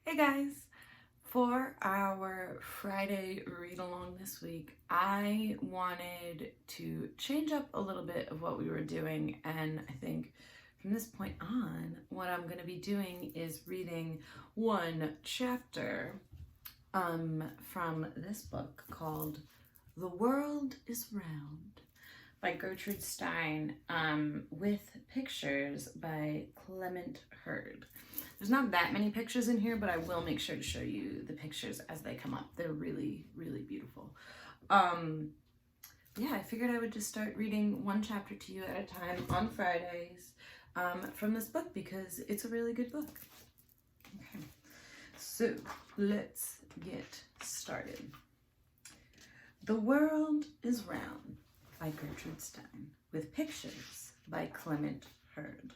Hey guys! For our Friday read along this week, I wanted to change up a little bit of what we were doing, and I think from this point on, what I'm going to be doing is reading one chapter from this book called The World is Round by Gertrude Stein, with pictures by Clement Hurd. There's not that many pictures in here, but I will make sure to show you the pictures as they come up. They're really, really beautiful. Yeah, I figured I would just start reading one chapter to you at a time on Fridays from this book because it's a really good book. Okay, so let's get started. The World is Round by Gertrude Stein, with pictures by Clement Hurd.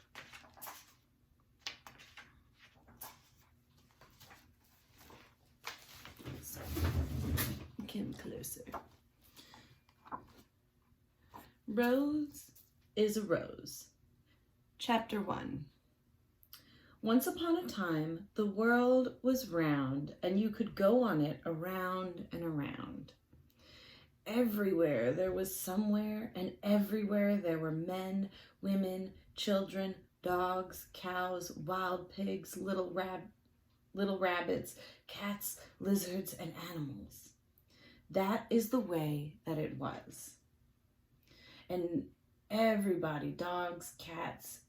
So, come closer. Rose is a Rose. Chapter 1. Once upon a time, the world was round, and you could go on it around and around. Everywhere there was somewhere, and everywhere there were men, women, children, dogs, cows, wild pigs, little rabbits, cats, lizards, and animals. That is the way that it was. And everybody, dogs, cats,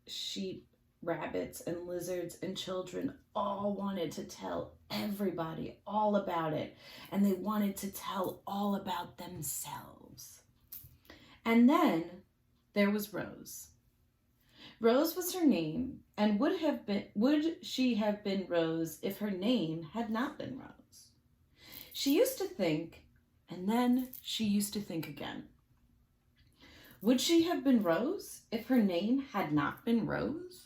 sheep, rabbits, and lizards, and children all wanted to tell everybody all about it, and they wanted to tell all about themselves. And then there was Rose. Rose was her name, and would she have been Rose if her name had not been Rose? She used to think, and then she used to think again. Would she have been Rose if her name had not been Rose?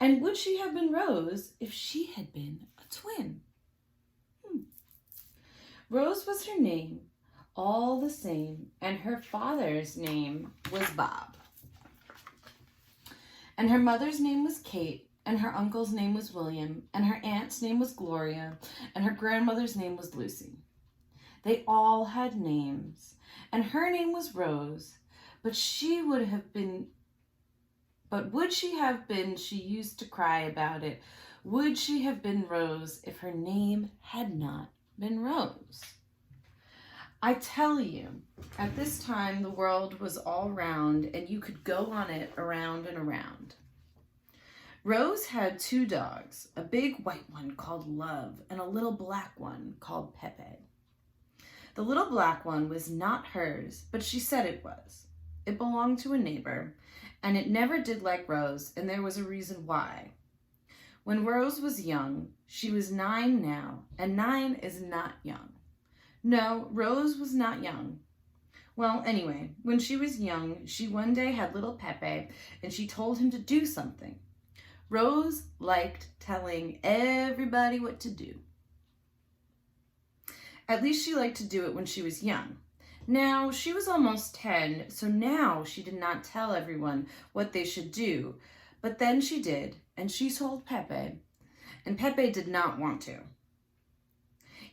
And would she have been Rose if she had been a twin? Rose was her name, all the same, and her father's name was Bob. And her mother's name was Kate, and her uncle's name was William, and her aunt's name was Gloria, and her grandmother's name was Lucy. They all had names, and her name was Rose, but would she have been, she used to cry about it, would she have been Rose if her name had not been Rose? I tell you, at this time the world was all round, and you could go on it around and around. Rose had 2 dogs, a big white one called Love, and a little black one called Pepe. The little black one was not hers, but she said it was. It belonged to a neighbor, and it never did like Rose, and there was a reason why. When Rose was young, she was 9 now, and 9 is not young. No, Rose was not young. Well, anyway, when she was young, she one day had little Pepe, and she told him to do something. Rose liked telling everybody what to do. At least she liked to do it when she was young. Now, she was almost 10, so now she did not tell everyone what they should do. But then she did, and she told Pepe, and Pepe did not want to.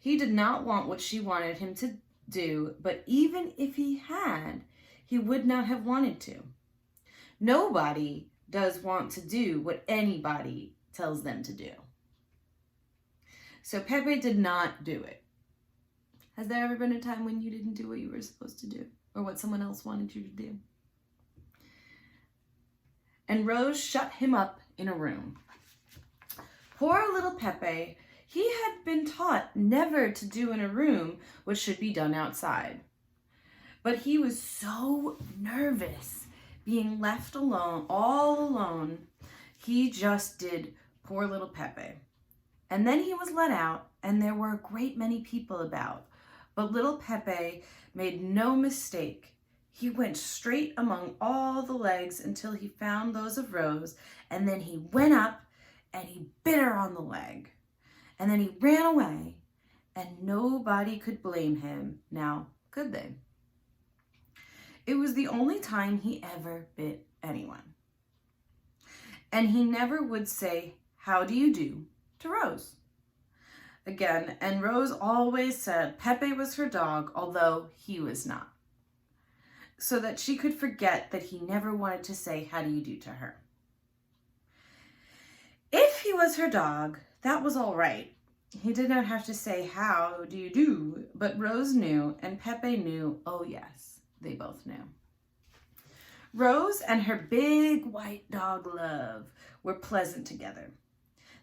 He did not want what she wanted him to do, but even if he had, he would not have wanted to. Nobody does want to do what anybody tells them to do. So Pepe did not do it. Has there ever been a time when you didn't do what you were supposed to do, or what someone else wanted you to do? And Rose shut him up in a room. Poor little Pepe, he had been taught never to do in a room what should be done outside. But he was so nervous being left alone, all alone, he just did, poor little Pepe. And then he was let out, and there were a great many people about. But little Pepe made no mistake. He went straight among all the legs until he found those of Rose, and then he went up and he bit her on the leg. And then he ran away, and nobody could blame him now, could they? It was the only time he ever bit anyone. And he never would say, "How do you do?" to to Rose. Again, and Rose always said Pepe was her dog, although he was not, so that she could forget that he never wanted to say how do you do to her. If he was her dog, that was all right. He did not have to say how do you do, but Rose knew and Pepe knew, oh yes, they both knew. Rose and her big white dog Love were pleasant together.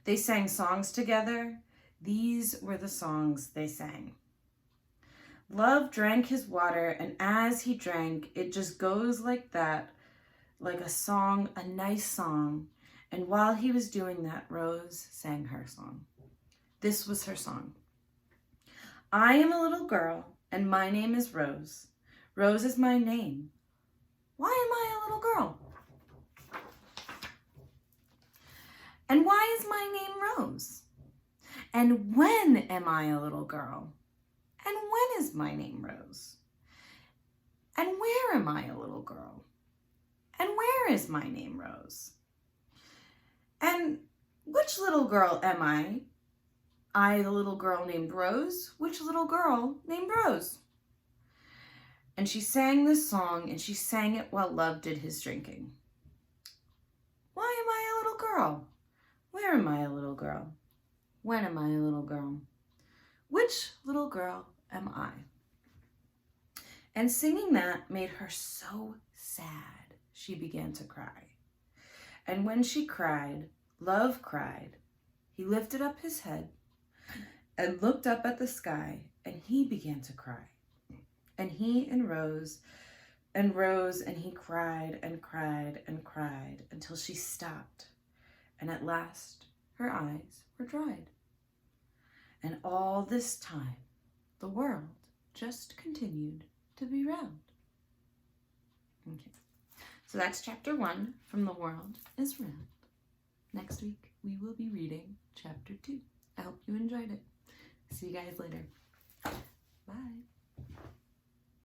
They sang songs together. These were the songs they sang. Love drank his water, and as he drank, it just goes like that, like a song, a nice song. And while he was doing that, Rose sang her song. This was her song. I am a little girl, and my name is Rose. Rose is my name. Why am I a little girl? And why is my name Rose? And when am I a little girl? And when is my name Rose? And where am I a little girl? And where is my name Rose? And which little girl am I? I, the little girl named Rose. Which little girl named Rose? And she sang this song, and she sang it while Love did his drinking. Why am I a little girl? Where am I a little girl? When am I a little girl? Which little girl am I? And singing that made her so sad, she began to cry. And when she cried, Love cried. He lifted up his head and looked up at the sky, and he began to cry. And he and Rose, and he cried and cried and cried until she stopped. And at last, her eyes were dried. And all this time, the world just continued to be round. Okay, so that's chapter 1 from The World is Round. Next week, we will be reading chapter 2. I hope you enjoyed it. See you guys later. Bye.